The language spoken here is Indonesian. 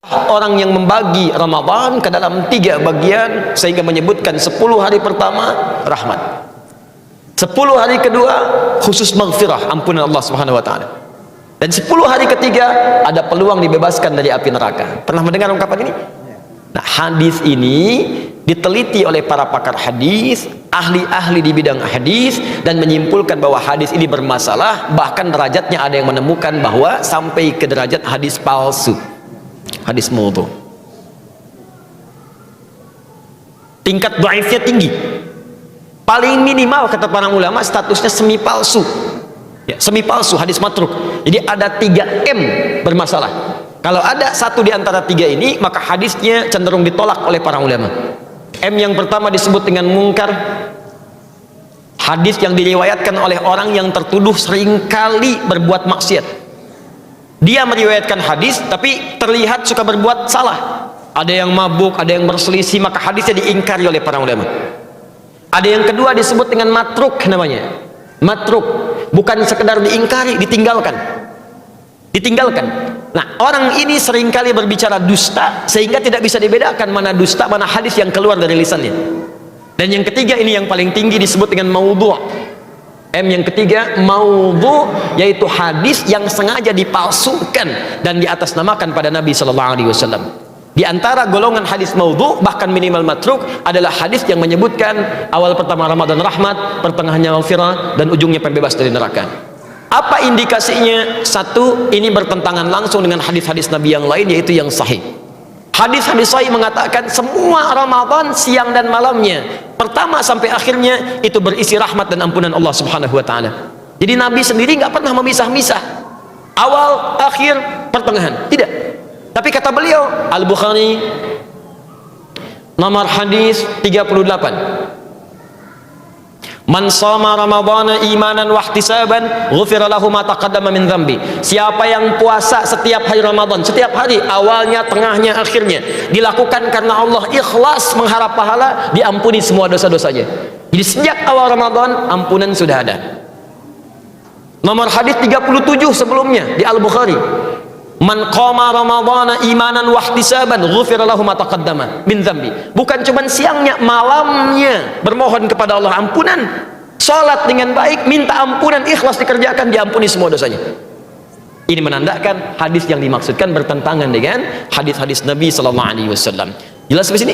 orang yang membagi Ramadan ke dalam 3 bagian sehingga menyebutkan 10 hari pertama rahmat, 10 hari kedua khusus maghfirah, ampunan Allah Subhanahu wa taala, dan 10 hari ketiga ada peluang dibebaskan dari api neraka. Pernah mendengar ungkapan ini? Nah, hadis ini diteliti oleh para pakar hadis, ahli-ahli di bidang hadis, dan menyimpulkan bahwa hadis ini bermasalah. Bahkan derajatnya ada yang menemukan bahwa sampai ke derajat hadis palsu, hadis maudhu. Tingkat dhaifnya tinggi. Paling minimal kata para ulama statusnya semi palsu. Ya, semi palsu, hadis matruk. Jadi ada 3M bermasalah. Kalau ada satu di antara 3 ini, maka hadisnya cenderung ditolak oleh para ulama. M yang pertama disebut dengan mungkar. Hadis yang diriwayatkan oleh orang yang tertuduh seringkali berbuat maksiat. Dia meriwayatkan hadis tapi terlihat suka berbuat salah. Ada yang mabuk, ada yang berselisih, maka hadisnya diingkari oleh para ulama. Ada yang kedua disebut dengan matruk namanya. Matruk, bukan sekedar diingkari, ditinggalkan. Nah, orang ini seringkali berbicara dusta sehingga tidak bisa dibedakan mana dusta, mana hadis yang keluar dari lisannya. Dan yang ketiga ini yang paling tinggi disebut dengan maudhu'. M yang ketiga, maudhu', yaitu hadis yang sengaja dipalsukan dan diatasnamakan pada Nabi sallallahu alaihi wasallam. Di antara golongan hadis maudhu', bahkan minimal matruk, adalah hadis yang menyebutkan awal pertama Ramadan rahmat, pertengahannya maghfirah, dan ujungnya pembebas dari neraka. Apa indikasinya? Satu, ini bertentangan langsung dengan hadis-hadis Nabi yang lain, yaitu yang sahih. Hadis-hadis sahih mengatakan semua Ramadan siang dan malamnya, pertama sampai akhirnya, itu berisi rahmat dan ampunan Allah Subhanahu wa taala. Jadi Nabi sendiri nggak pernah memisah-misah awal, akhir, pertengahan, tidak. Tapi kata beliau, Al-Bukhari nomor hadis 38, man shoma ramadhana imanan wa ihtisaban ghufira lahu ma taqaddama min dhanbi. Siapa yang puasa setiap hari Ramadan, setiap hari, awalnya, tengahnya, akhirnya, dilakukan karena Allah, ikhlas mengharap pahala, diampuni semua dosa-dosanya. Jadi sejak awal Ramadan ampunan sudah ada. Nomor hadis 37 sebelumnya di Al-Bukhari, man qama ramadhana imanan wa ihtisaban ghufira lahu ma taqaddama min dhanbi. Bukan cuma siangnya, malamnya bermohon kepada Allah ampunan, salat dengan baik, minta ampunan, ikhlas dikerjakan, diampuni semua dosanya. Ini menandakan hadis yang dimaksudkan bertentangan dengan hadis-hadis Nabi sallallahu alaihi wasallam. Jelas di sini?